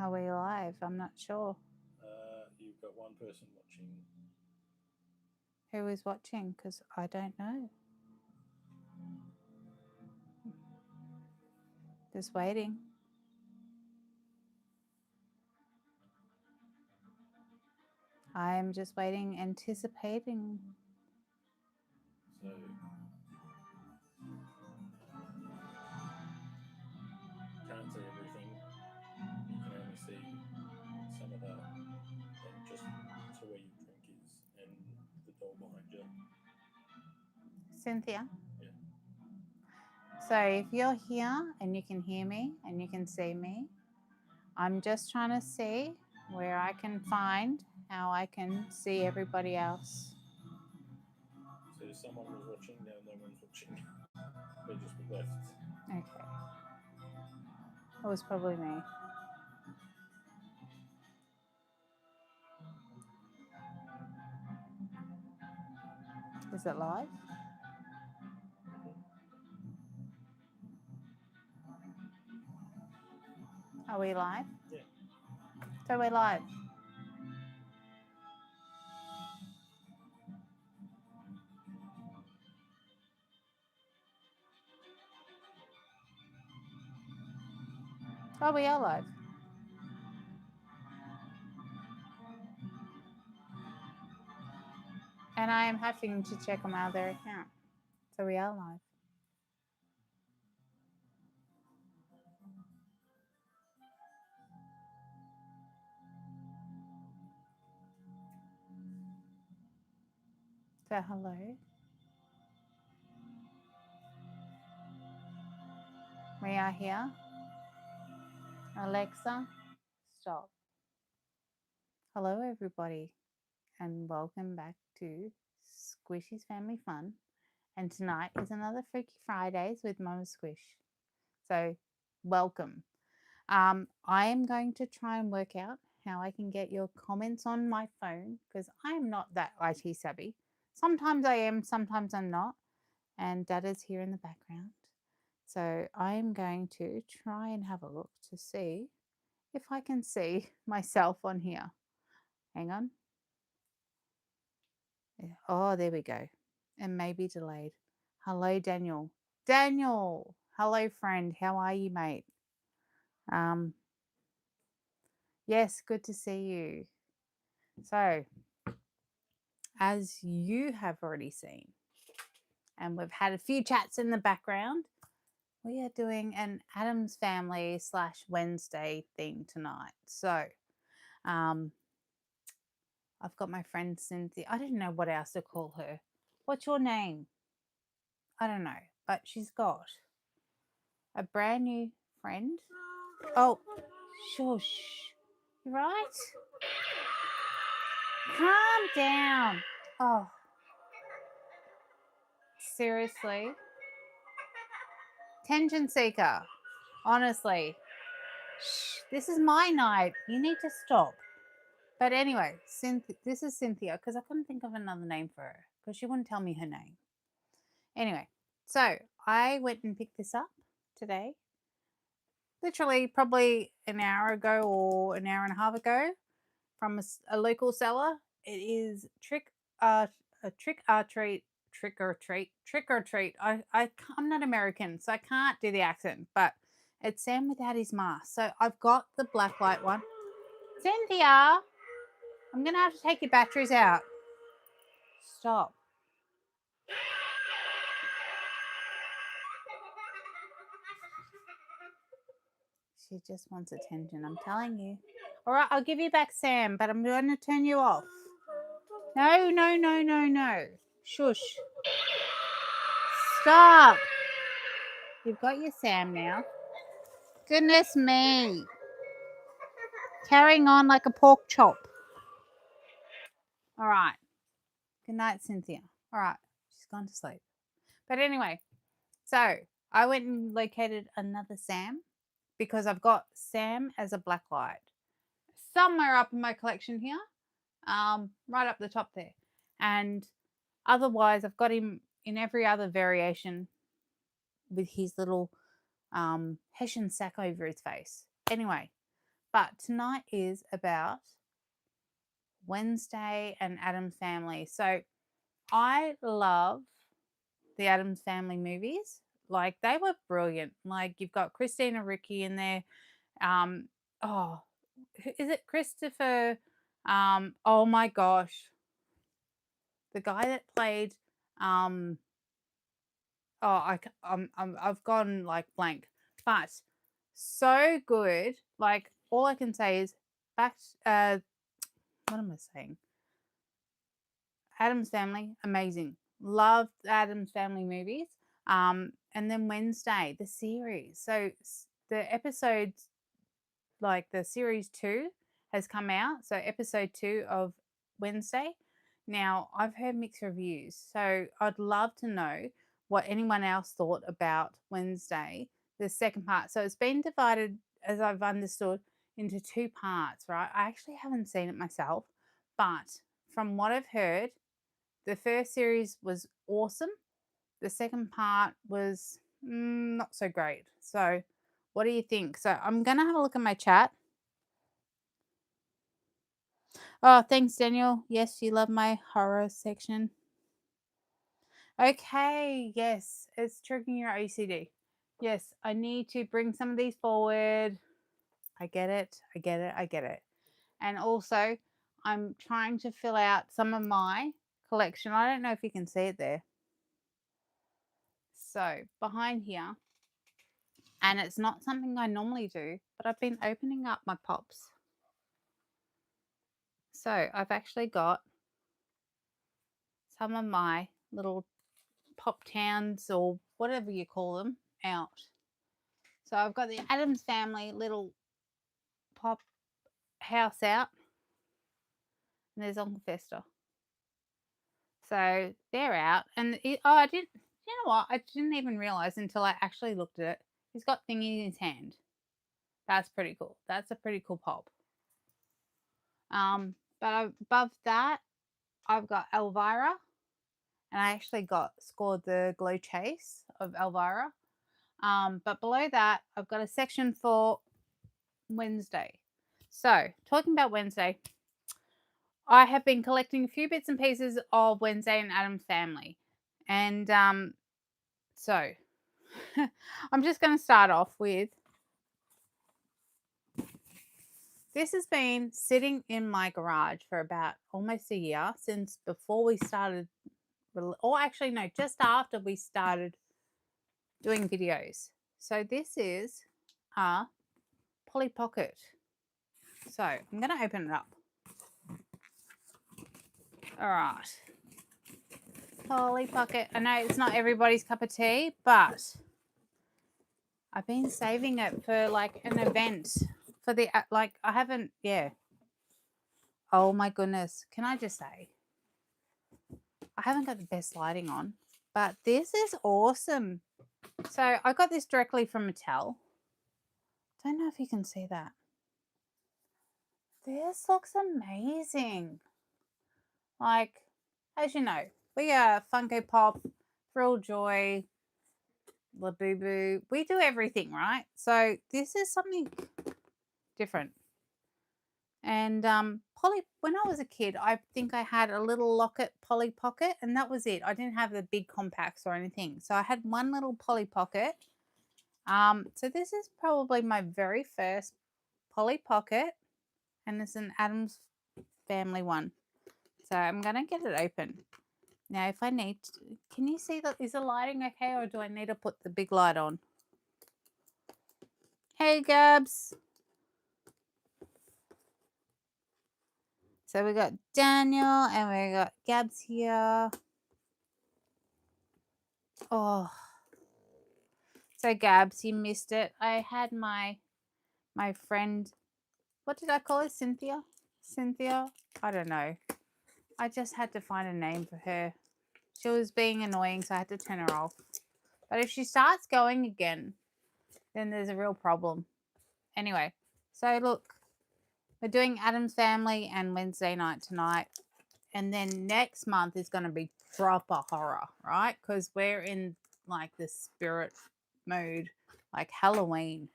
Are we live? I'm not sure. You've got one person watching. Who is watching? Because I don't know. Just waiting. I am just waiting, anticipating. So can't see everything. You can only see some of that, and just to where your drink is, and the door behind you. Cynthia. Yeah. So if you're here and you can hear me and you can see me, I'm just trying to see where I can find how I can see everybody else. So someone was watching. Now no one's watching. They just left. Okay. It was probably me. Is it live? Are we live? Yeah. So we're live. Oh, we are live. And I am having to check on my other account. So we are live. So hello. We are here. Alexa, stop. Hello, everybody, and welcome back to Squishy's Family Fun. And tonight is another Freaky Fridays with Mumma Squish. So, welcome. I am going to try and work out how I can get your comments on my phone because I'm not that IT savvy. Sometimes I am, sometimes I'm not. And Dada's here in the background. So, I'm going to try and have a look to see if I can see myself on here. Hang on. Oh, there we go. It may be delayed. Hello, Daniel. Daniel, hello, friend. How are you, mate? Yes, good to see you. So, as you have already seen, and we've had a few chats in the background, we are doing an Addams Family / Wednesday thing tonight. So, I've got my friend Cynthia. I don't know what else to call her. What's your name? I don't know, but she's got a brand new friend. Oh, shush. Right? Calm down. Oh, seriously. Tension seeker. Honestly. Shh, this is my night. You need to stop. But anyway, this is Cynthia because I couldn't think of another name for her because she wouldn't tell me her name. Anyway, so I went and picked this up today. Literally, probably an hour ago or an hour and a half ago from a local seller. It is a trick or treat. I'm not American, so I can't do the accent, but it's Sam without his mask. So I've got the black light one. Cynthia, I'm gonna have to take your batteries out. Stop. She just wants attention, I'm telling you. All right, I'll give you back Sam, but I'm going to turn you off. No, no, no, no, no. Shush. Stop. You've got your Sam now. Goodness me. Carrying on like a pork chop. All right. Good night, Cynthia. All right. She's gone to sleep. But anyway, so I went and located another Sam because I've got Sam as a black light somewhere up in my collection here, right up the top there. And otherwise, I've got him in every other variation with his little Hessian sack over his face. Anyway, But tonight is about Wednesday and Addams Family. So I love the Addams Family movies. Like they were brilliant. Like you've got Christina Ricci in there. Oh, is it Christopher? Oh my gosh, the guy that played. I've gone like blank, but so good. Like all I can say is back. What am I saying? Addams Family, amazing. Loved Addams Family movies. And then Wednesday, the series. So the episodes, like the series 2 has come out. So episode 2 of Wednesday. Now, I've heard mixed reviews. So I'd love to know what anyone else thought about Wednesday, the second part. So it's been divided, as I've understood, into 2 parts, right? I actually haven't seen it myself, but from what I've heard, the first series was awesome. The second part was not so great. So, what do you think? So, I'm going to have a look at my chat. Oh, thanks, Daniel. Yes, you love my horror section. Okay, yes, it's triggering your OCD. Yes, I need to bring some of these forward. I get it. I get it. I get it. And also, I'm trying to fill out some of my collection. I don't know if you can see it there. So, behind here, and it's not something I normally do, but I've been opening up my pops. So, I've actually got some of my little pop towns or whatever you call them out. So I've got the Addams Family little pop house out, and there's Uncle Fester. So they're out, and I didn't. You know what? I didn't even realize until I actually looked at it. He's got thingy in his hand. That's pretty cool. That's a pretty cool pop. But above that, I've got Elvira, and I actually scored the glow chase of Elvira. But below that, I've got a section for Wednesday. So, talking about Wednesday, I have been collecting a few bits and pieces of Wednesday and Addams Family. And so, I'm just going to start off with this has been sitting in my garage for about almost a year since before we started, or actually, no, just after we started doing videos. So, this is a Polly Pocket. So, I'm going to open it up. All right. Polly Pocket. I know it's not everybody's cup of tea, but I've been saving it for like an event for the like I haven't Oh my goodness. Can I just say I haven't got the best lighting on, but this is awesome. So I got this directly from Mattel. Don't know if you can see that. This looks amazing. Like, as you know, we are Funko Pop, Thrill Joy, Labubu. We do everything, right? So this is something different. And Polly, when I was a kid, I think I had a little Locket Polly Pocket, and that was it. I didn't have the big compacts or anything. So I had one little Polly Pocket. So this is probably my very first Polly Pocket, and it's an Addams Family one. So I'm gonna get it open. Now, if I need to, can you see that? Is the lighting okay, or do I need to put the big light on? Hey, Gabs. So we got Daniel and we got Gabs here. Oh, so Gabs, you missed it. I had my friend. What did I call her? Cynthia. Cynthia. I don't know. I just had to find a name for her. She was being annoying, so I had to turn her off. But if she starts going again, then there's a real problem. Anyway, so look, we're doing Addams Family and Wednesday night tonight. And then next month is going to be proper horror, right? Because we're in like the spirit mode, like Halloween.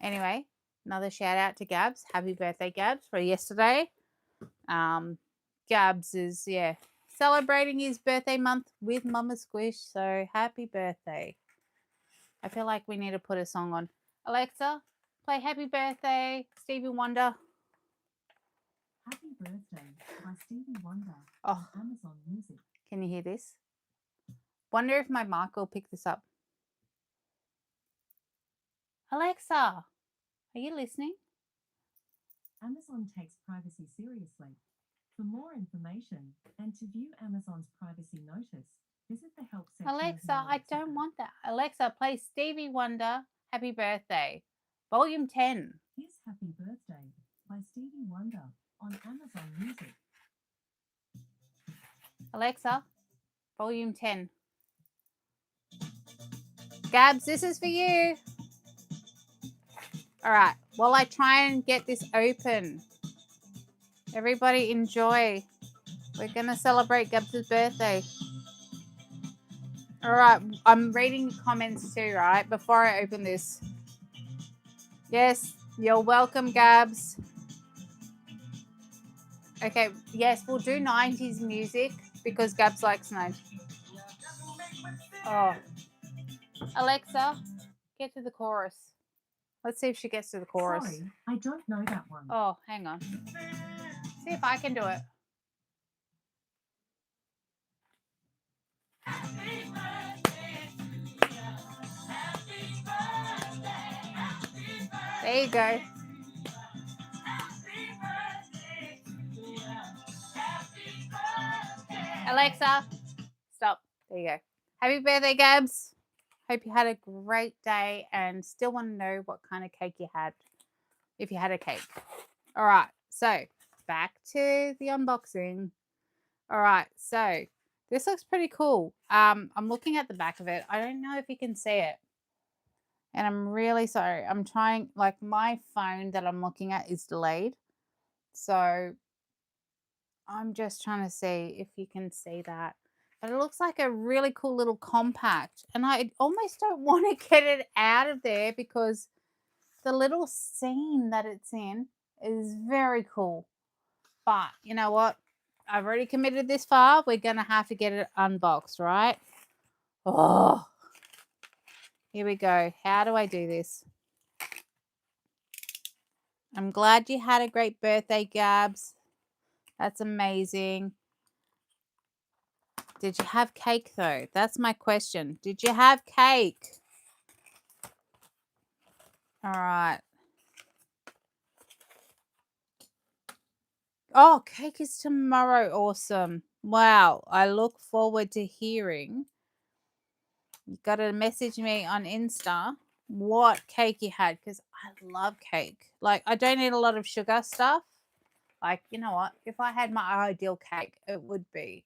Anyway, Another shout out to Gabs. Happy birthday, Gabs, for yesterday. Gabs is, celebrating his birthday month with Mumma Squish. So happy birthday. I feel like we need to put a song on. Alexa, play Happy Birthday, Stevie Wonder. Happy Birthday by Stevie Wonder Oh, on Amazon Music. Can you hear this? Wonder if my mic will pick this up. Alexa, are you listening? Amazon takes privacy seriously. For more information and to view Amazon's privacy notice, visit the help section. Alexa, I don't want that. Alexa, play Stevie Wonder, Happy Birthday, Volume 10. Here's Happy Birthday by Stevie Wonder on Amazon Music. Alexa, Volume 10. Gabs, this is for you. All right, while I try and get this open, everybody enjoy. We're going to celebrate Gabs' birthday. All right, I'm reading comments too, right, before I open this. Yes, you're welcome, Gabs. Okay, yes, we'll do 90s music because Gabs likes 90s. Oh. Alexa, get to the chorus. Let's see if she gets to the chorus. Sorry, I don't know that one. Oh, hang on. See if I can do it. There you go. Alexa, stop. There you go. Happy birthday, Gabs. Hope you had a great day and still want to know what kind of cake you had, if you had a cake. All right, so back to the unboxing. All right, so this looks pretty cool. I'm looking at the back of it. I don't know if you can see it. And I'm really sorry. I'm trying, like my phone that I'm looking at is delayed. So I'm just trying to see if you can see that. But it looks like a really cool little compact. And I almost don't want to get it out of there because the little scene that it's in is very cool. But you know what? I've already committed this far. We're going to have to get it unboxed, right? Oh, here we go. How do I do this? I'm glad you had a great birthday, Gabs. That's amazing. Did you have cake, though? That's my question. Did you have cake? All right. Oh, cake is tomorrow. Awesome. Wow. I look forward to hearing. You got to message me on Insta what cake you had because I love cake. Like, I don't eat a lot of sugar stuff. Like, you know what? If I had my ideal cake, it would be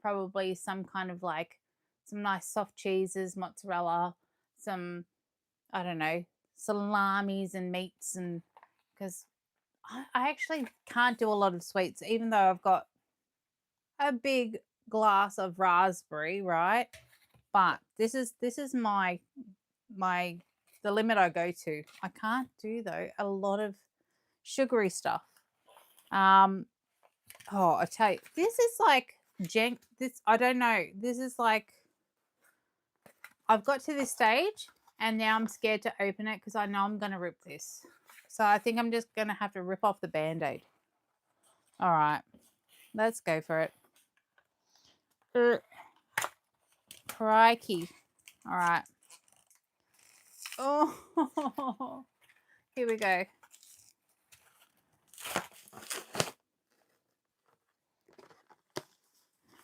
probably some kind of like some nice soft cheeses, mozzarella, some, I don't know, salamis and meats. And because I actually can't do a lot of sweets, even though I've got a big glass of raspberry, right? But this is my the limit I go to. I can't do though a lot of sugary stuff. Oh, I tell you, this is like this. I don't know. This is like I've got to this stage, and now I'm scared to open it because I know I'm gonna rip this. So I think I'm just gonna have to rip off the Band-Aid. All right, let's go for it. Crikey! All right. Oh, here we go.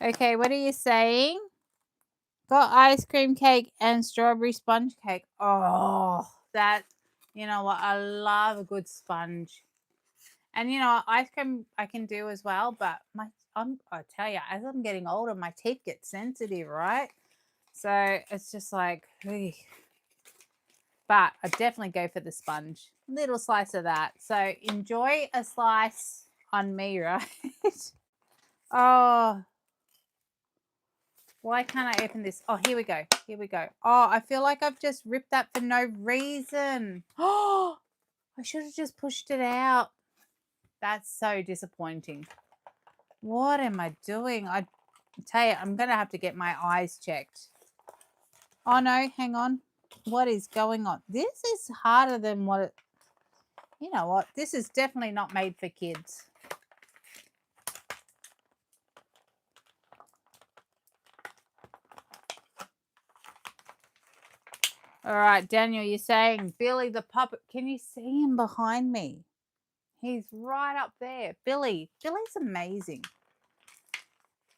Okay, what are you saying? Got ice cream cake and strawberry sponge cake. Oh, that, you know what? I love a good sponge. And, you know, ice cream I can do as well. But I tell you, as I'm getting older, my teeth get sensitive, right? So it's just like, ugh. But I definitely go for the sponge. Little slice of that. So enjoy a slice on me, right? Oh, why can't I open this? Oh, here we go. Here we go. Oh, I feel like I've just ripped that for no reason. Oh, I should have just pushed it out. That's so disappointing. What am I doing? I tell you, I'm going to have to get my eyes checked. Oh, no, hang on. What is going on? This is harder than what it... You know what? This is definitely not made for kids. All right, Daniel, you're saying Billy the puppet. Can you see him behind me? He's right up there. Billy's amazing.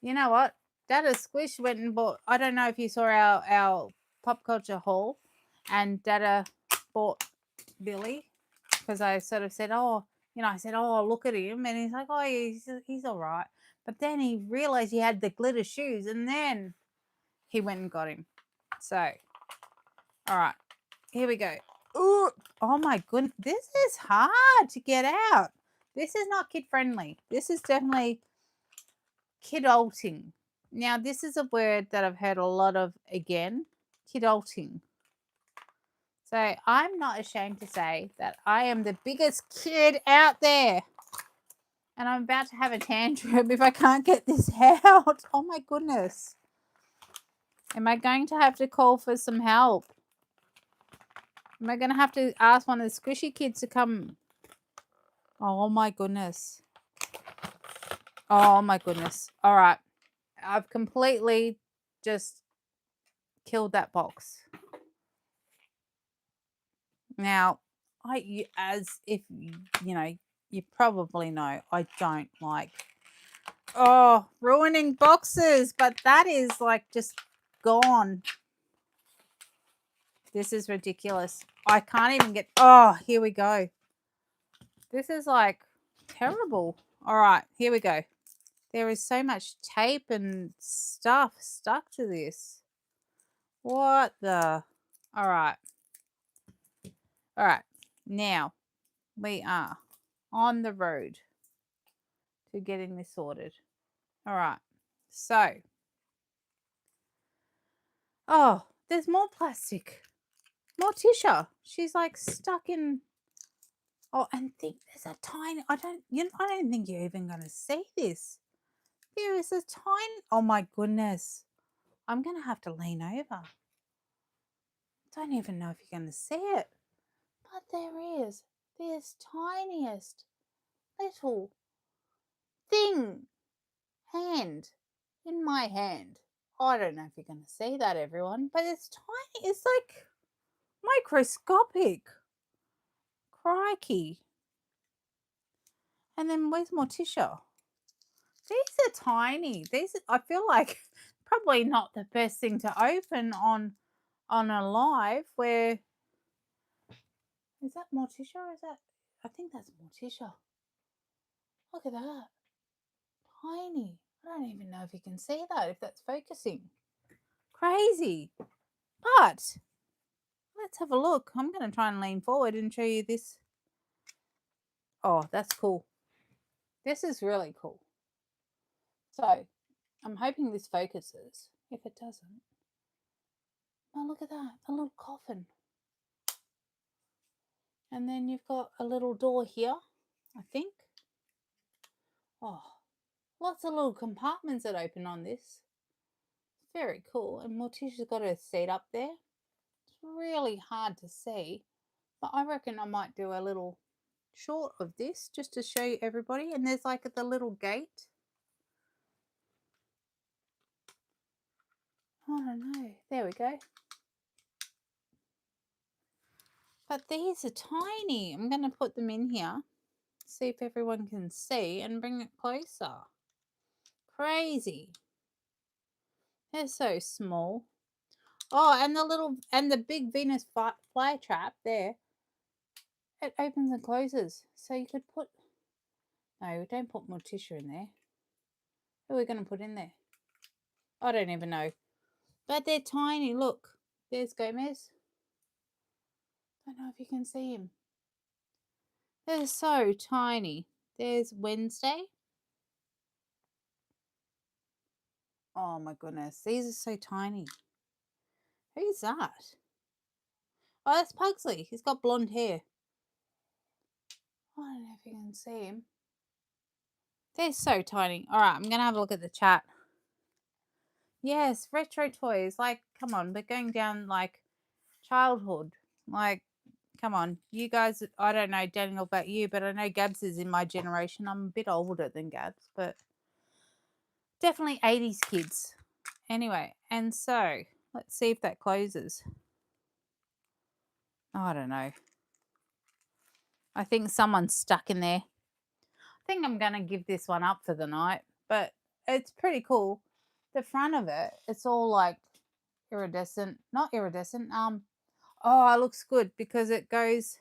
You know what? Dada Squish went and bought... I don't know if you saw our pop culture haul, and Dada bought Billy because I sort of said, oh, you know, I said, oh, look at him. And he's like, oh, he's all right. But then he realized he had the glitter shoes, and then he went and got him. So, all right, here we go. Ooh, oh my goodness, this is hard to get out. This is not kid friendly. This is definitely kidulting. Now, this is a word that I've heard a lot of again, kidulting. So I'm not ashamed to say that I am the biggest kid out there. And I'm about to have a tantrum if I can't get this out. Oh my goodness. Am I going to have to call for some help? Am I going to have to ask one of the squishy kids to come? Oh my goodness. Oh my goodness. All right. I've completely just killed that box. Now, as if, you know, you probably know, I don't like, ruining boxes, but that is like just gone. This is ridiculous. I can't even get, here we go. This is like terrible. All right, here we go. There is so much tape and stuff stuck to this. What the? All right. All right. Now we are on the road to getting this sorted. All right. So, there's more plastic. Morticia. She's like stuck in. Oh, and think there's a tiny. I don't think you're even going to see this. There is a tiny. Oh my goodness. I'm going to have to lean over. Don't even know if you're going to see it. But there is this tiniest little thing. Hand. In my hand. I don't know if you're going to see that, everyone. But it's tiny. It's like microscopic. Crikey. And then where's Morticia? These are tiny. I feel like probably not the best thing to open on a live where... Is that Morticia or is that... I think that's Morticia. Look at that. Tiny. I don't even know if you can see that, if that's focusing. Crazy. But let's have a look. I'm going to try and lean forward and show you this. Oh, that's cool. This is really cool. So, I'm hoping this focuses. If it doesn't. Oh, look at that. A little coffin. And then you've got a little door here, I think. Oh, lots of little compartments that open on this. Very cool. And Morticia's got her seat up there. It's really hard to see. But I reckon I might do a little short of this just to show you everybody. And there's like the little gate. I don't know. There we go. But these are tiny. I'm going to put them in here. See if everyone can see and bring it closer. Crazy. They're so small. Oh, and the big Venus flytrap there. It opens and closes. So you could put... No, we don't put Morticia in there. Who are we going to put in there? I don't even know. But they're tiny. Look. There's Gomez. I don't know if you can see him. They're so tiny. There's Wednesday. Oh my goodness. These are so tiny. Who's that? Oh, that's Pugsley. He's got blonde hair. I don't know if you can see him. They're so tiny. All right, I'm going to have a look at the chat. Yes, retro toys. Like, come on, we're going down like childhood. Like, come on. You guys, I don't know, Daniel, about you, but I know Gabs is in my generation. I'm a bit older than Gabs, but definitely 80s kids. Anyway, and so let's see if that closes. I don't know. I think someone's stuck in there. I think I'm going to give this one up for the night, but it's pretty cool. The front of it, it's all like iridescent, not iridescent. Oh, it looks good because it goes.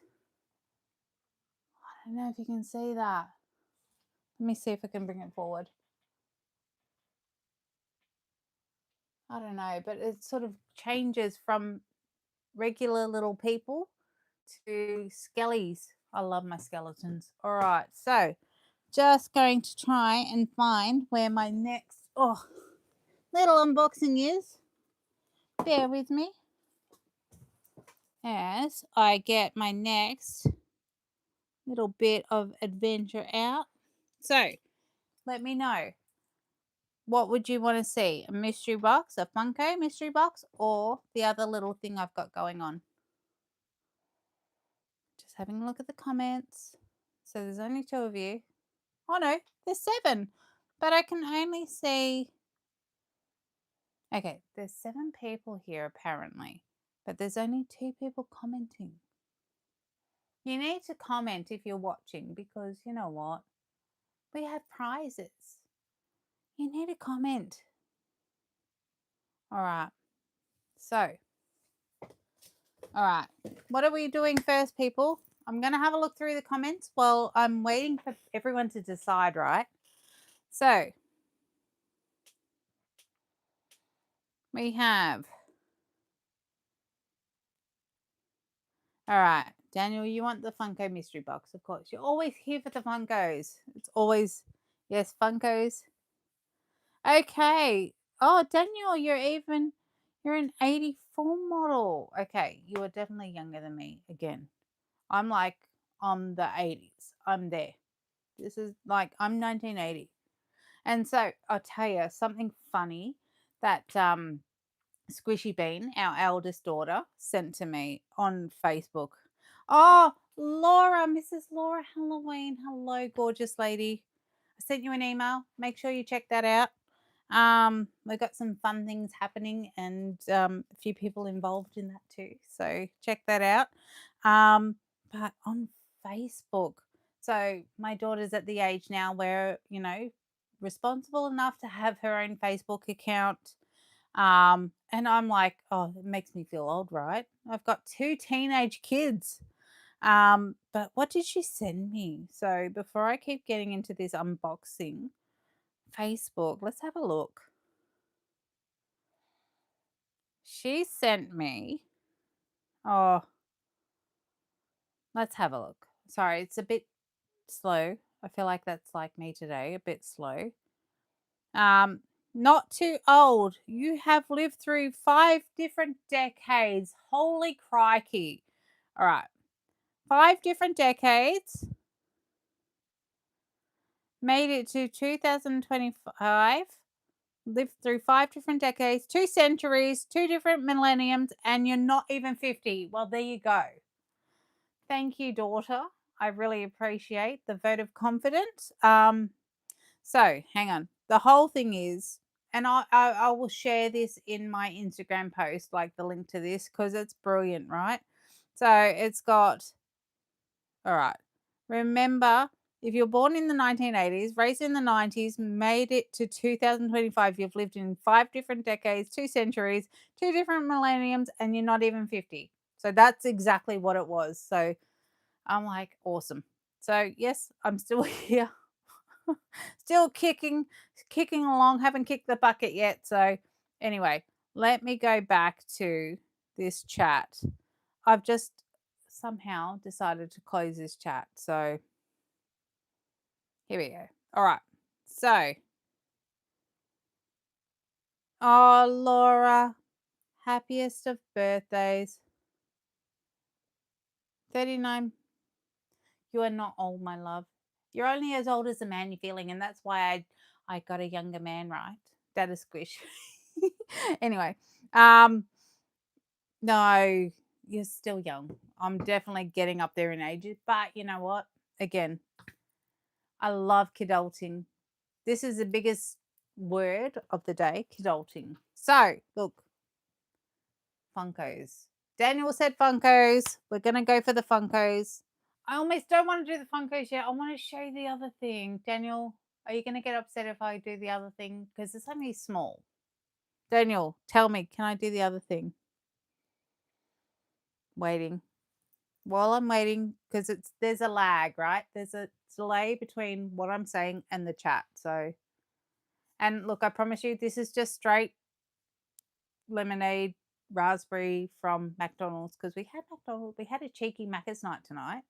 I don't know if you can see that. Let me see if I can bring it forward. I don't know, but it sort of changes from regular little people to skellies. I love my skeletons. All right, so just going to try and find where my next little unboxing is. Bear with me as I get my next little bit of adventure out. So let me know, what would you want to see? A mystery box, a Funko mystery box, or the other little thing I've got going on? Just having a look at the comments. So there's only 2 of you. Oh no, there's 7. But I can only see... Okay, there's 7 people here apparently. But there's only 2 people commenting. You need to comment if you're watching because you know what? We have prizes. You need to comment. All right. So, all right. What are we doing first, people? I'm going to have a look through the comments while I'm waiting for everyone to decide, right? So, we have... All right. Daniel, you want the Funko mystery box, of course. You're always here for the Funkos. It's always... Yes, Funkos. Okay. Oh, Daniel, you're an 84 model. Okay, you are definitely younger than me again. I'm like, I'm the 80s. I'm there. This is like, I'm 1980. And so I'll tell you something funny that Squishy Bean, our eldest daughter, sent to me on Facebook. Oh, Laura, Mrs. Laura Halloween. Hello, gorgeous lady. I sent you an email. Make sure you check that out. We've got some fun things happening and a few people involved in that too. So check that out. But on Facebook, so my daughter's at the age now where, you know, responsible enough to have her own Facebook account. And I'm like, oh, it makes me feel old, right? I've got 2 teenage kids. But what did she send me? So before I keep getting into this unboxing, Facebook, let's have a look. She sent me, oh, let's have a look. Sorry, it's a bit slow. I feel like that's like me today, a bit slow. Not too old. You have lived through 5 different decades. Holy crikey. All right. 5 different decades. Made it to 2025. Lived through 5 different decades, 2 centuries, 2 different millenniums, and you're not even 50. Well, there you go. Thank you, daughter. I really appreciate the vote of confidence. So hang on. The whole thing is, and I will share this in my Instagram post, like the link to this, because it's brilliant, right? So it's got, all right. Remember, if you're born in the 1980s, raised in the 90s, made it to 2025, you've lived in 5 different decades, 2 centuries, 2 different millenniums, and you're not even 50. So that's exactly what it was. So I'm like, awesome. So yes, I'm still here. Still kicking along, haven't kicked the bucket yet. So anyway, let me go back to this chat. I've just somehow decided to close this chat. So here we go. All right. So, oh, Laura, happiest of birthdays. 39. You are not old, my love. You're only as old as the man you're feeling, and that's why I got a younger man, right? That is squish. Anyway, no, you're still young. I'm definitely getting up there in ages, but you know what? Again, I love kidulting. This is the biggest word of the day, kidulting. So, look, Funkos. Daniel said Funkos. We're going to go for the Funkos. I almost don't want to do the Funkos yet. I want to show you the other thing. Daniel, are you going to get upset if I do the other thing? Because it's only small. Daniel, tell me, can I do the other thing? Waiting. While I'm waiting, because there's a lag, right? There's a delay between what I'm saying and the chat. So, and look, I promise you, this is just straight lemonade raspberry from McDonald's, because we had a cheeky Macca's night tonight,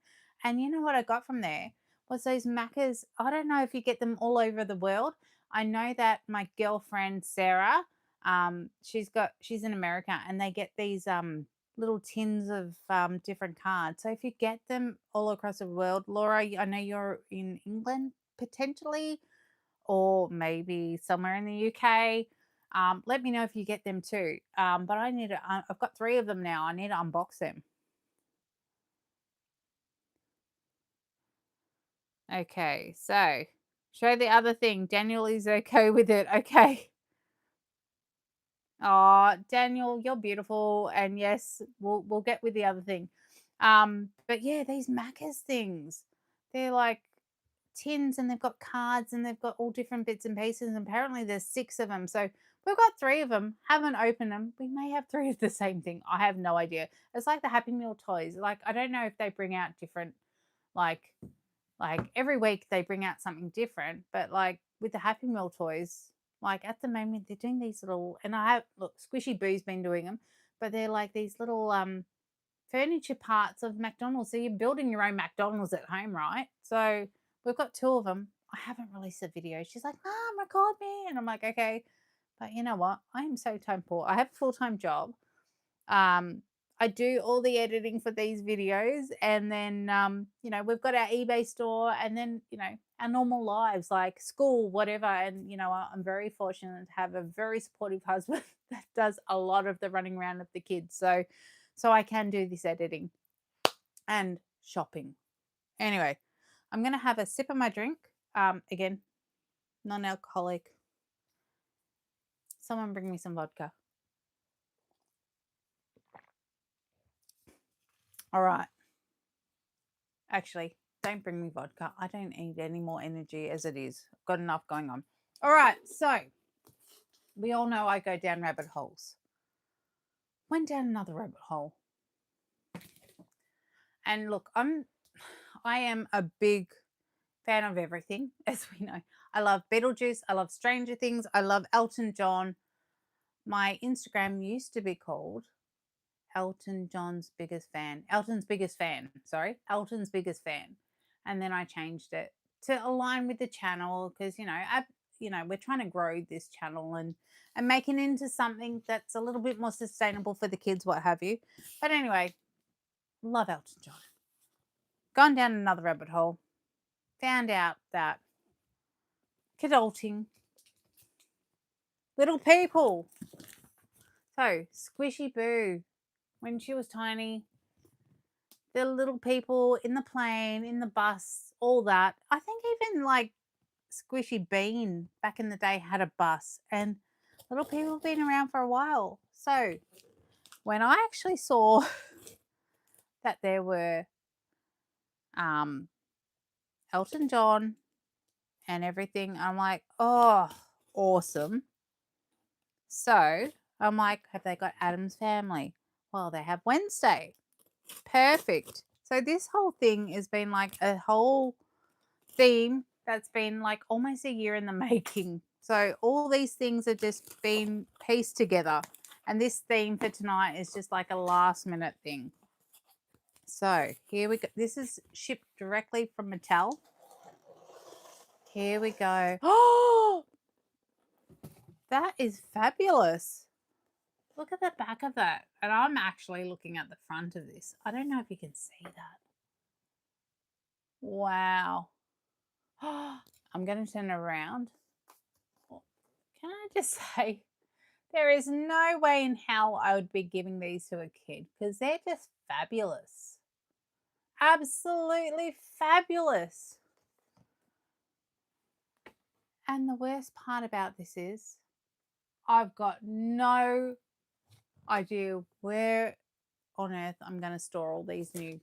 and you know what I got from there was those Macca's. I don't know if you get them all over the world. I know that my girlfriend Sarah, she's in America, and they get these little tins of different cards. So if you get them all across the world, Laura, I know you're in England potentially, or maybe somewhere in the UK. Let me know if you get them too. But I need to, I've got 3 of them now. I need to unbox them. Okay, so show the other thing. Daniel is okay with it. Okay. Oh, Daniel, you're beautiful. And yes, we'll get with the other thing. But yeah, these Macca's things, they're like tins, and they've got cards, and they've got all different bits and pieces, and apparently there's 6 of them. So we've got 3 of them, haven't opened them. We may have 3 of the same thing. I have no idea. It's like the Happy Meal toys. Like, I don't know if they bring out different, like every week they bring out something different, but like with the Happy Meal toys, like at the moment they're doing these little, and I have, look, Squishy Boo's been doing them, but they're like these little furniture parts of McDonald's. So you're building your own McDonald's at home, right? So we've got 2 of them. I haven't released a video. She's like, Mom, record me. And I'm like, okay. But you know what? I am so time poor. I have a full-time job. I do all the editing for these videos. And then, you know, we've got our eBay store, and then, you know, our normal lives like school, whatever. And, you know, I'm very fortunate to have a very supportive husband that does a lot of the running around of the kids. So I can do this editing and shopping. Anyway, I'm going to have a sip of my drink. Again, non-alcoholic. Someone bring me some vodka. All right. Actually, don't bring me vodka. I don't need any more energy as it is. I've got enough going on. All right. So we all know I go down rabbit holes. Went down another rabbit hole. And look, I am a big fan of everything, as we know. I love Beetlejuice. I love Stranger Things. I love Elton John. My Instagram used to be called Elton's biggest fan. Elton's biggest fan. And then I changed it to align with the channel, because we're trying to grow this channel and make it into something that's a little bit more sustainable for the kids, what have you. But anyway, love Elton John. Gone down another rabbit hole. Found out that kidulting, little people. So Squishy Boo, when she was tiny, the little people in the plane, in the bus, all that. I think even like Squishy Bean back in the day had a bus, and little people have been around for a while. So when I actually saw that there were Elton John and everything, I'm like, oh, awesome. So I'm like, have they got Addams Family? Well, they have Wednesday. Perfect. So this whole thing has been like a whole theme that's been like almost a year in the making. So all these things have just been pieced together. And this theme for tonight is just like a last minute thing. So here we go. This is shipped directly from Mattel. Here we go. Oh, that is fabulous. Look at the back of that. And I'm actually looking at the front of this. I don't know if you can see that. Wow. I'm going to turn around. Can I just say, there is no way in hell I would be giving these to a kid because they're just fabulous. Absolutely fabulous. And the worst part about this is I've got no idea where on earth I'm going to store all these new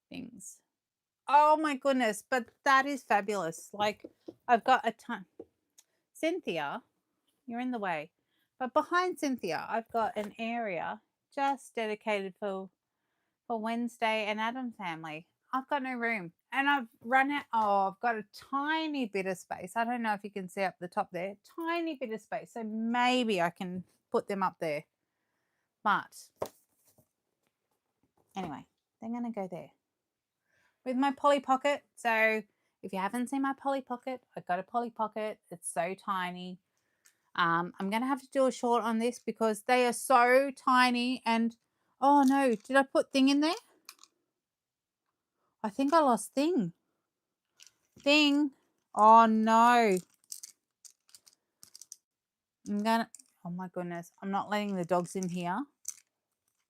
things. Oh my goodness, but that is fabulous. Like, I've got a ton. Cynthia, you're in the way. But behind Cynthia, I've got an area just dedicated for Wednesday and Addams family. I've got no room. And I've run out. Oh, I've got a tiny bit of space. I don't know if you can see up the top there. Tiny bit of space. So maybe I can put them up there. But anyway, they're going to go there. With my Polly Pocket. So if you haven't seen my Polly Pocket, I've got a Polly Pocket. It's so tiny. I'm going to have to do a short on this because they are so tiny. And, oh no, did I put Thing in there? I think I lost Thing. Thing. Oh no. Oh my goodness. I'm not letting the dogs in here.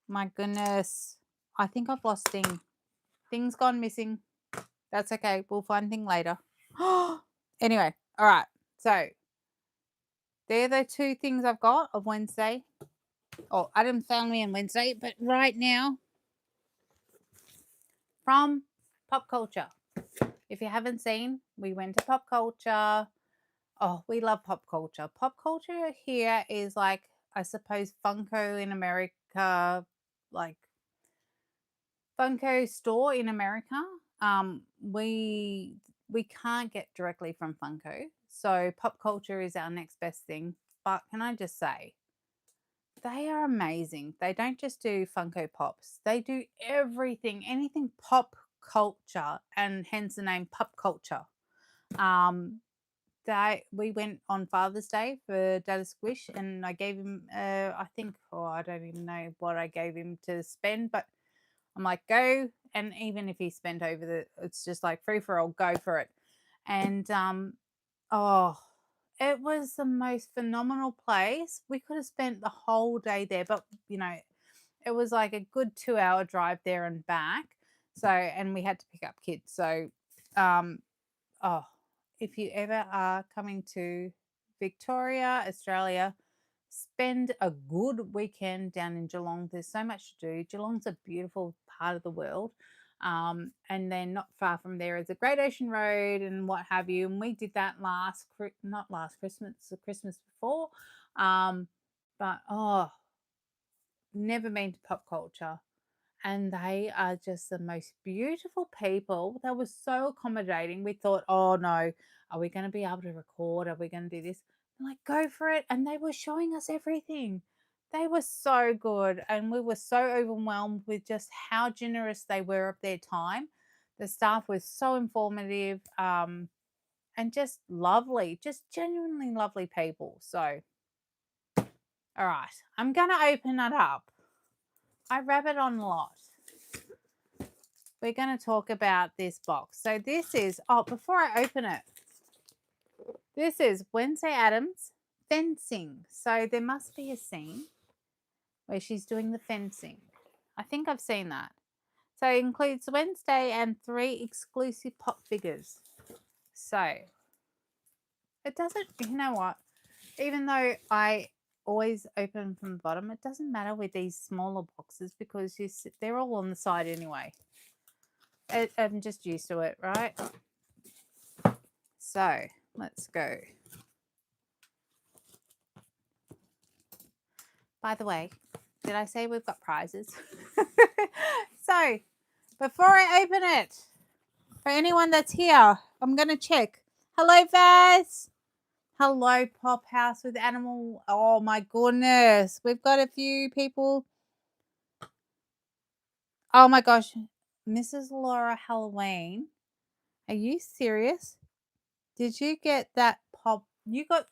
My goodness. I think I've lost Thing. Thing's gone missing. That's okay. We'll find Thing later. Anyway, all right. So they're the two things I've got of Wednesday. Oh, Addams Family and Wednesday. But right now, from Pop Culture. If you haven't seen, we went to Pop Culture. Oh, we love Pop Culture. Pop Culture here is like, I suppose, Funko in America, like Funko store in America. We can't get directly from Funko. So Pop Culture is our next best thing. But can I just say, they are amazing. They don't just do Funko Pops. They do everything, anything pop culture, and hence the name Pop Culture. We went on Father's Day for Dad Squish, and I gave him, I think, I don't even know what I gave him to spend, but I'm like, go. And even if he spent over it's just like free for all, go for it. And, it was the most phenomenal place. We could have spent the whole day there, but, it was like a good 2-hour drive there and back. So, and we had to pick up kids. So, if you ever are coming to Victoria, Australia, spend a good weekend down in Geelong. There's so much to do. Geelong's a beautiful part of the world. And then not far from there is a Great Ocean Road and what have you. And we did that not last Christmas, the Christmas before. But never been to Pop Culture. And they are just the most beautiful people. They were so accommodating. We thought, oh no, are we going to be able to record? Are we going to do this? They're like, go for it. And they were showing us everything. They were so good. And we were so overwhelmed with just how generous they were of their time. The staff was so informative and just lovely, just genuinely lovely people. So, all right, I'm going to open it up. I rabbit on a lot. We're going to talk about this box. So this is, before I open it, this is Wednesday Addams fencing. So there must be a scene where she's doing the fencing. I think I've seen that. So it includes Wednesday and 3 exclusive pop figures. So it doesn't, you know what, even though I always open from the bottom, it doesn't matter with these smaller boxes because they're all on the side anyway. I'm just used to it, right? So let's go. By the way, did I say we've got prizes? So before I open it, for anyone that's here, I'm going to check. Hello, Vaz. Hello, Pop House with Animal. Oh my goodness. We've got a few people. Oh my gosh. Mrs. Laura Halloween. Are you serious? Did you get that Pop? You got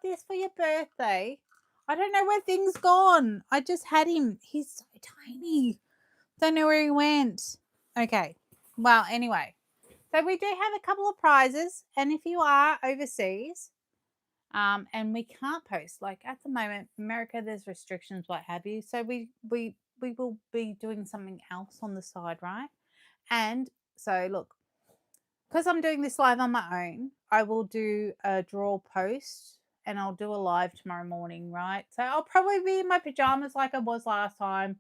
this for your birthday? I don't know where Thing's gone. I just had him. He's so tiny. Don't know where he went. Okay. Well, anyway. So we do have a couple of prizes, and if you are overseas, and we can't post, like at the moment, America, there's restrictions, what have you. So we will be doing something else on the side, right? And so look, because I'm doing this live on my own, I will do a draw post and I'll do a live tomorrow morning, right? So I'll probably be in my pajamas like I was last time.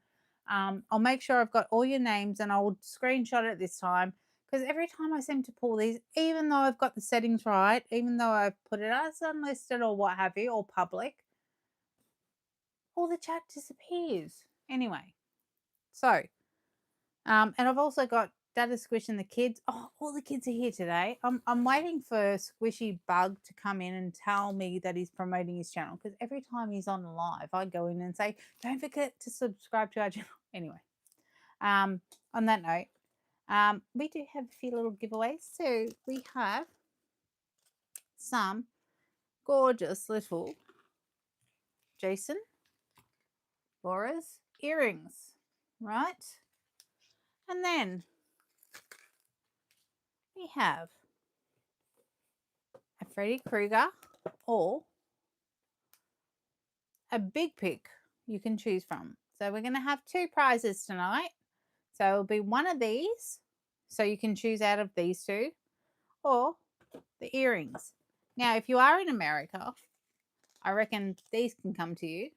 I'll make sure I've got all your names and I'll screenshot it this time because every time I seem to pull these, even though I've got the settings right, even though I've put it as unlisted or what have you, or public, all the chat disappears. Anyway, so and I've also got Dada Squish and the kids. Oh, all the kids are here today. I'm waiting for Squishy Bug to come in and tell me that he's promoting his channel because every time he's on live, I go in and say, "Don't forget to subscribe to our channel." Anyway, on that note, we do have a few little giveaways. So we have some gorgeous little Jason Laura's earrings, right? And then we have a Freddy Krueger or a big pick you can choose from. So we're going to have 2 prizes tonight. So it'll be one of these. So you can choose out of these 2 or the earrings. Now, if you are in America, I reckon these can come to you.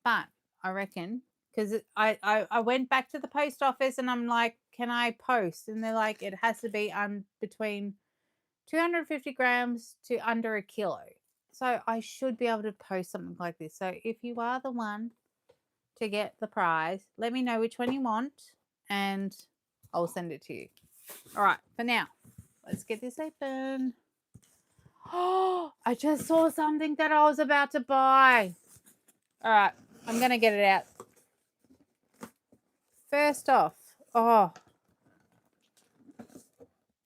But I reckon, because I went back to the post office and I'm like, can I post? And they're like, it has to be between 250 grams to under a kilo. So I should be able to post something like this. So if you are the one to get the prize, let me know which one you want and I'll send it to you. All right, for now, let's get this open. Oh, I just saw something that I was about to buy. All right, I'm going to get it out. First off, oh,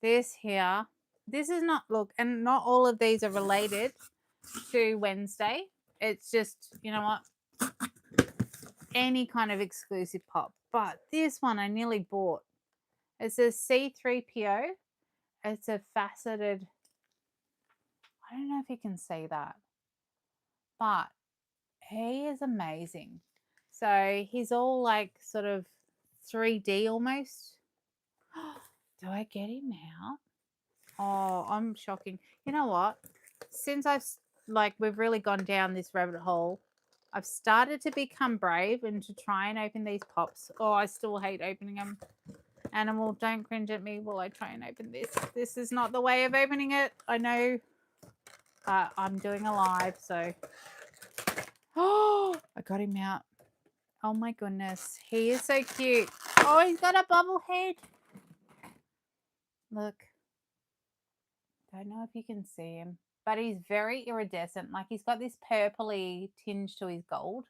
this here. This is not, look, and not all of these are related to Wednesday. It's just, you know what, any kind of exclusive pop. But this one I nearly bought. It's a C3PO. It's a faceted, I don't know if you can see that, but he is amazing. So he's all like sort of 3D almost. Do I get him out? Oh, I'm shocking. You know what? Since we've really gone down this rabbit hole, I've started to become brave and to try and open these pops. Oh, I still hate opening them. Animal, don't cringe at me while I try and open this. This is not the way of opening it. I know. I'm doing a live, so. Oh, I got him out. Oh my goodness. He is so cute. Oh, he's got a bubble head. Look. Don't know if you can see him, but he's very iridescent. Like he's got this purpley tinge to his gold,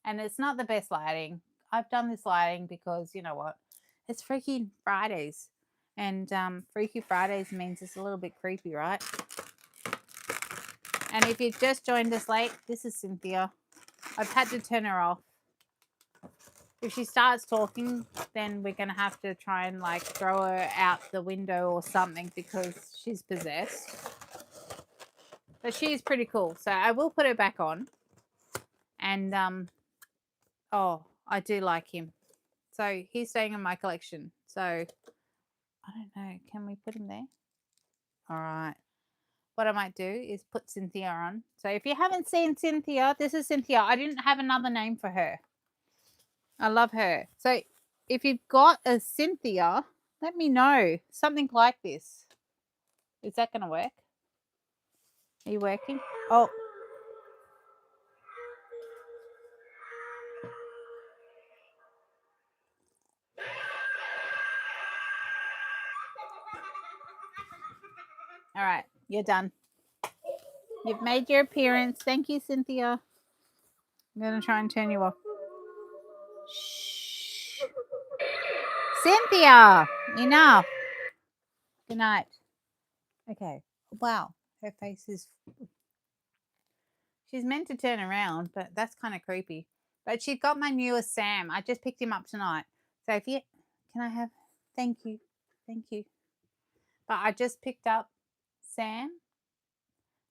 and it's not the best lighting. I've done this lighting because you know what? It's Freaky Fridays, and Freaky Fridays means it's a little bit creepy, right? And if you've just joined us late, this is Cynthia. I've had to turn her off. If she starts talking, then we're going to have to try and like throw her out the window or something because she's possessed. But she's pretty cool. So I will put her back on. And, oh, I do like him. So he's staying in my collection. So I don't know. Can we put him there? All right. What I might do is put Cynthia on. So if you haven't seen Cynthia, this is Cynthia. I didn't have another name for her. I love her. So if you've got a Cynthia, let me know. Something like this. Is that going to work? Are you working? Oh. All right. You're done. You've made your appearance. Thank you, Cynthia. I'm going to try and turn you off. Shh. Cynthia, enough. Good night. Okay. Wow. Her face is... She's meant to turn around, but that's kind of creepy. But she's got my newest Sam. I just picked him up tonight. So if you... Can I have... Thank you. Thank you. But I just picked up Sam.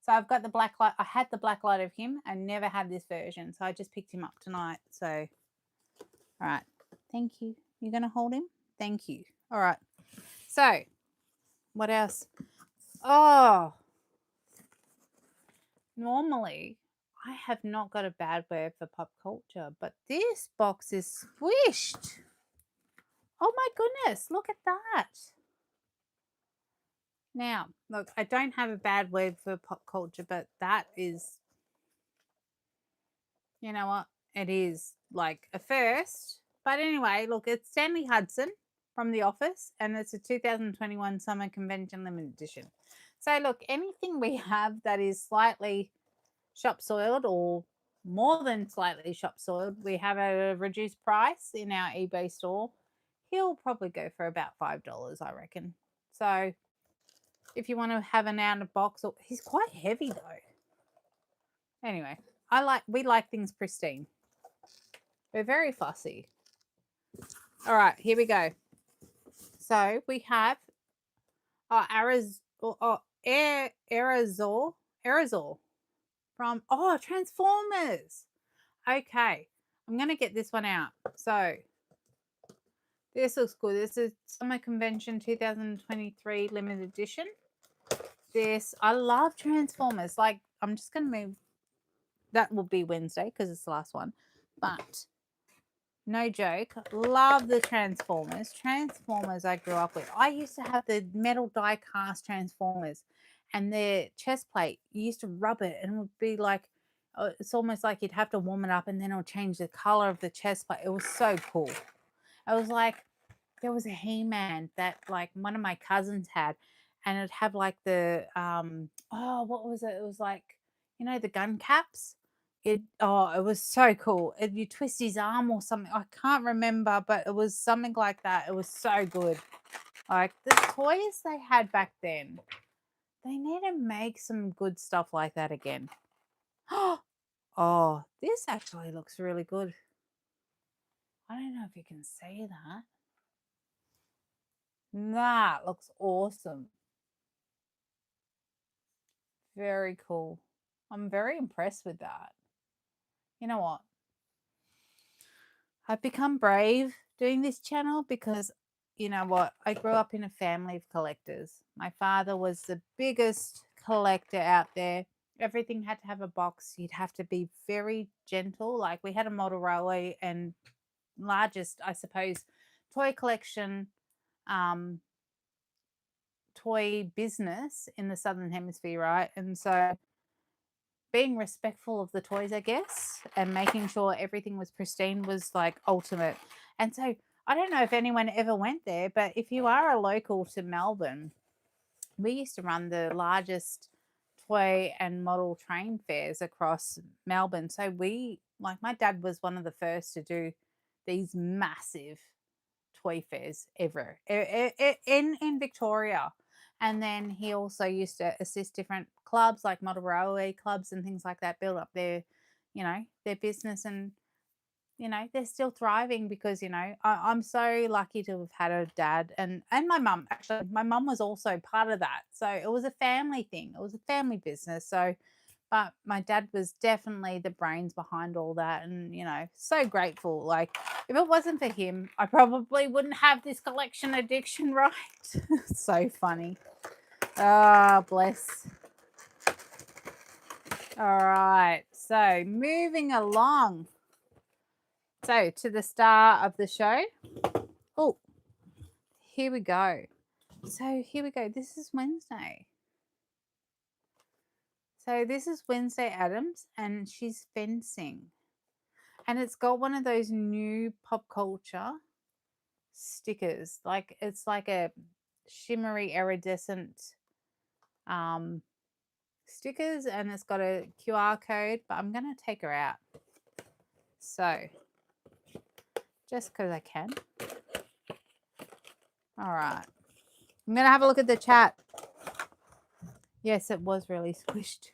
So I've got the black light. I had the black light of him. I never had this version. So I just picked him up tonight. So, all right. Thank you. You're going to hold him? Thank you. All right. So, what else? Oh, normally I have not got a bad word for pop culture, but this box is squished. Oh my goodness, look at that. Now, look, I don't have a bad word for pop culture, but that is, you know what? It is like a first. But anyway, look, it's Stanley Hudson from The Office, and it's a 2021 Summer Convention Limited Edition. So, look, anything we have that is slightly shop soiled or more than slightly shop soiled, we have a reduced price in our eBay store. He'll probably go for about $5, I reckon. So, if you want to have an out of box, or he's quite heavy though. Anyway, we like things pristine. We're very fussy. All right, here we go. So we have aerosol from Transformers. Okay, I'm gonna get this one out. So this looks good. This is Summer Convention 2023 limited edition. I love Transformers. Like, I'm just gonna move. That will be Wednesday because it's the last one. But no joke, love the Transformers. Transformers I grew up with. I used to have the metal die cast Transformers, and their chest plate, you used to rub it and it would be like, it's almost like you'd have to warm it up and then it'll change the color of the chest plate. It was so cool. I was like, there was a He-Man that like one of my cousins had, and it'd have like the what was it? It was like, the gun caps. It was so cool. You twist his arm or something. I can't remember, but it was something like that. It was so good. Like the toys they had back then, they need to make some good stuff like that again. Oh, this actually looks really good. I don't know if you can see that. That looks awesome. Very cool. I'm very impressed with that. You know what? I've become brave doing this channel because, you know what? I grew up in a family of collectors. My father was the biggest collector out there. Everything had to have a box. You'd have to be very gentle. Like, we had a model railway and largest, I suppose, toy collection, toy business in the Southern Hemisphere, right? And so being respectful of the toys, I guess, and making sure everything was pristine was like ultimate. And so I don't know if anyone ever went there, but if you are a local to Melbourne, we used to run the largest toy and model train fairs across Melbourne. So my dad was one of the first to do these massive toy fairs ever in Victoria. And then he also used to assist different clubs like model railway clubs and things like that, build up their business. And they're still thriving because I'm so lucky to have had a dad and my mum. Actually, my mum was also part of that, so it was a family thing. It was a family business. But my dad was definitely the brains behind all that, and so grateful. Like, if it wasn't for him, I probably wouldn't have this collection addiction, right? So funny. Oh, bless. All right, so moving along. So to the star of the show. Oh, here we go. So here we go. This is Wednesday. So this is Wednesday Addams, and she's fencing. And it's got one of those new pop culture stickers. Like, it's like a shimmery iridescent stickers, and it's got a QR code, but I'm going to take her out. So just because I can. All right. I'm going to have a look at the chat. Yes, it was really squished.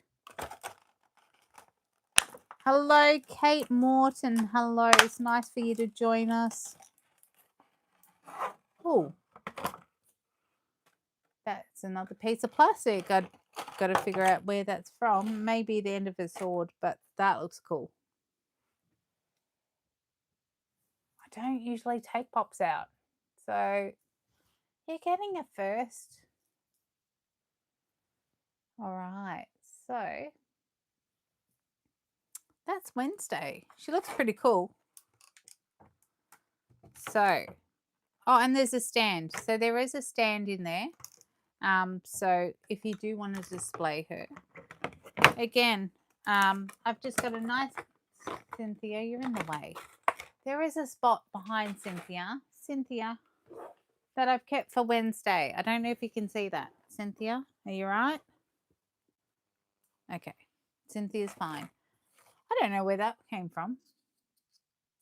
Hello, Kate Morton. Hello. It's nice for you to join us. Oh. That's another piece of plastic. I've got to figure out where that's from. Maybe the end of a sword, but that looks cool. I don't usually take pops out. So you're getting a first. All right. So that's Wednesday. She looks pretty cool. So, oh, and there's a stand. So there is a stand in there. So if you do want to display her, again, I've just got a nice, Cynthia, you're in the way. There is a spot behind Cynthia, that I've kept for Wednesday. I don't know if you can see that. Cynthia, are you right? Okay, Cynthia's fine. I don't know where that came from.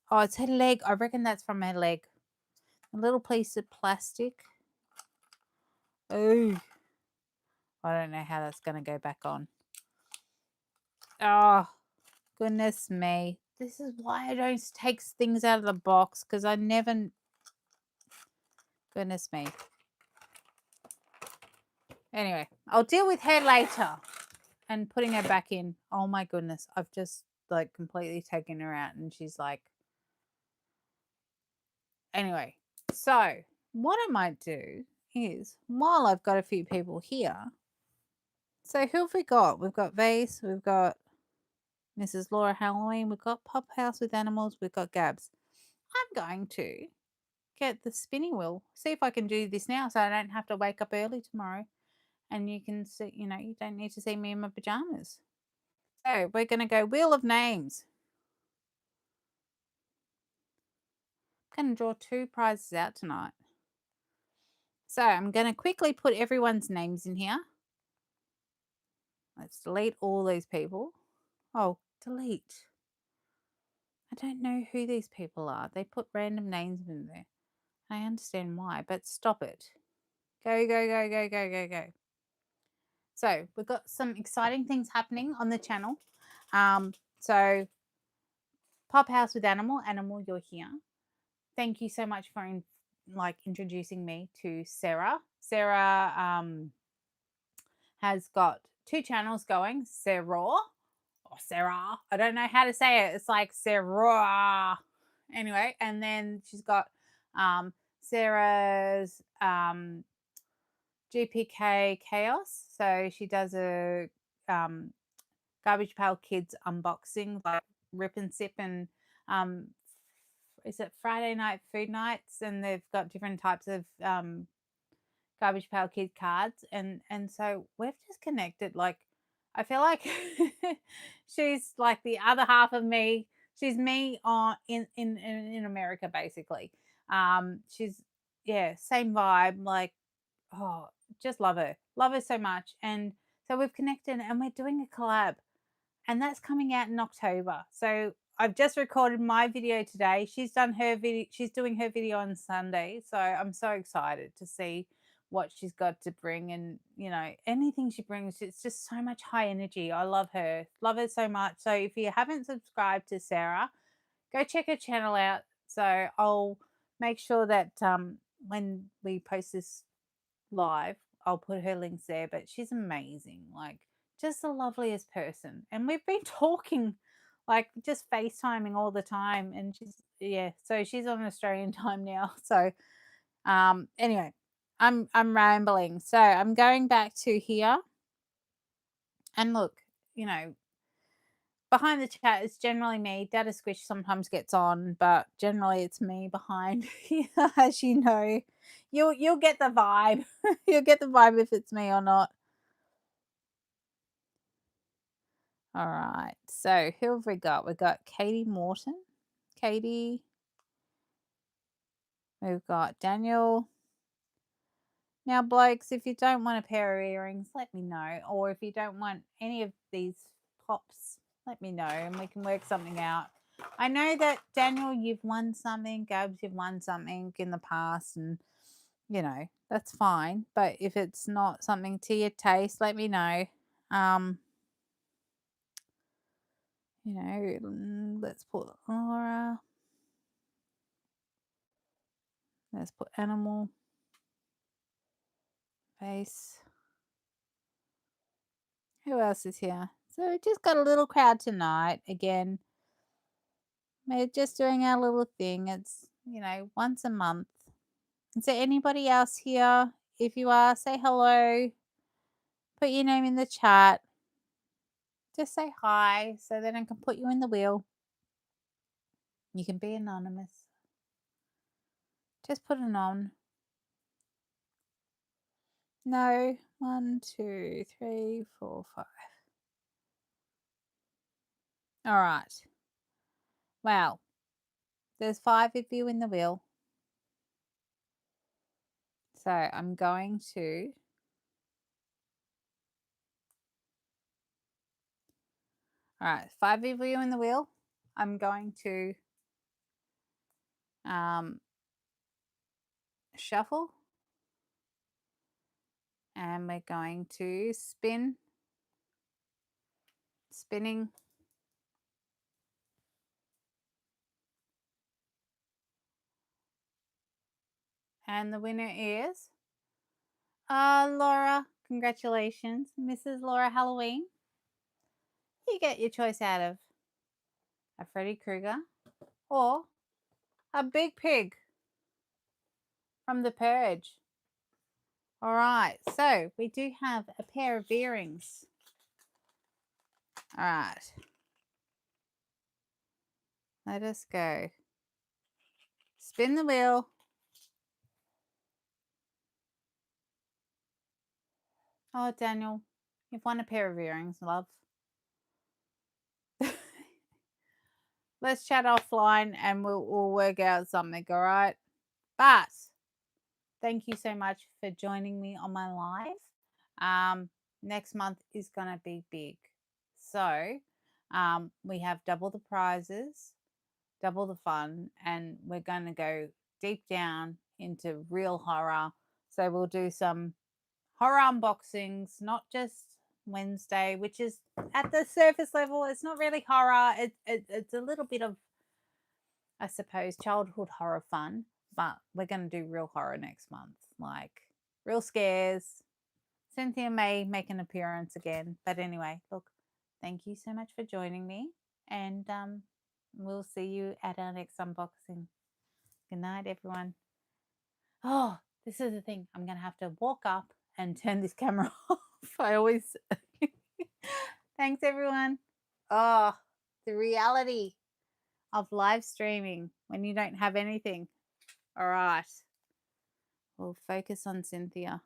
Oh, it's her leg. I reckon that's from her leg. A little piece of plastic. Oh, I don't know how that's going to go back on. Oh, goodness me. This is why I don't take things out of the box, because I never... Goodness me. Anyway, I'll deal with her later. And putting her back in. Oh my goodness. I've just like completely taken her out and she's like... Anyway, so what I might do is, while I've got a few people here... So who have we got? We've got Vase, we've got Mrs. Laura Halloween, we've got Pop House with Animals, we've got Gabs. I'm going to get the spinning wheel. See if I can do this now so I don't have to wake up early tomorrow. And you can see, you know, you don't need to see me in my pajamas. So we're going to go Wheel of Names. I'm going to draw 2 prizes out tonight. So I'm going to quickly put everyone's names in here. Let's delete all these people. Oh, delete. I don't know who these people are. They put random names in there. I understand why, but stop it. Go, go, go, go, go, go, go. So we've got some exciting things happening on the channel. So Pop House with Animal, you're here. Thank you so much for introducing me to Sarah. Sarah has got 2 channels going. Sarah. I don't know how to say it. It's like Sarah. Anyway, and then she's got Sarah's GPK Chaos. So she does a Garbage Pail Kids unboxing, like rip and sip, and is it Friday night food nights, and they've got different types of Garbage Pail Kid cards, and so we've just connected. Like, I feel like she's like the other half of me. She's me on in America, basically. She's, yeah, same vibe. Like, oh, just love her so much. And so we've connected, and we're doing a collab, and that's coming out in October. So I've just recorded my video today. She's done her video. She's doing her video on Sunday. So I'm so excited to see what she's got to bring, and you know, anything she brings, it's just so much high energy. I love her so much. So if you haven't subscribed to Sarah, go check her channel out. So I'll make sure that when we post this live, I'll put her links there. But she's amazing, like just the loveliest person, and we've been talking, like just FaceTiming all the time, and she's, yeah, so she's on Australian time now. So anyway, I'm rambling. So I'm going back to here, and look, you know, behind the chat is generally me. Dada Squish sometimes gets on, but generally it's me behind here, as you know. You'll get the vibe. You'll get the vibe if it's me or not. All right. So who have we got? We've got Katie Morton. Katie. We've got Daniel. Now, blokes, if you don't want a pair of earrings, let me know. Or if you don't want any of these pops, let me know and we can work something out. I know that, Daniel, you've won something. Gabs, you've won something in the past, and, you know, that's fine. But if it's not something to your taste, let me know. You know, let's put Laura. Let's put Animal. Face. Who else is here? So we just got a little crowd tonight. Again, we're just doing our little thing. It's, once a month. Is there anybody else here? If you are, say hello. Put your name in the chat. Just say hi so that I can put you in the wheel. You can be anonymous. Just put it on. No. 1, 2, 3, 4, 5. All right. Wow. There's 5 of you in the wheel. So I'm going to all right, 5 of you in the wheel. I'm going to shuffle, and we're going to spinning, and the winner is Laura. Congratulations, Mrs. Laura Halloween. You get your choice out of a Freddy Krueger or a big pig from The Purge. All right, so we do have a pair of earrings. All right, let us go. Spin the wheel. Oh, Daniel, you've won a pair of earrings, love. Let's chat offline and we'll work out something, all right? But thank you so much for joining me on my live. Next month is going to be big. So we have double the prizes, double the fun, and we're going to go deep down into real horror. So we'll do some horror unboxings, not just Wednesday, which is at the surface level. It's not really horror. It's a little bit of, I suppose, childhood horror fun, but we're going to do real horror next month, like real scares. Cynthia may make an appearance again, but anyway, look, thank you so much for joining me, and we'll see you at our next unboxing. Good night, everyone. Oh, this is the thing. I'm going to have to walk up and turn this camera off. I always. Thanks, everyone. Oh, the reality of live streaming when you don't have anything. All right. We'll focus on Cynthia.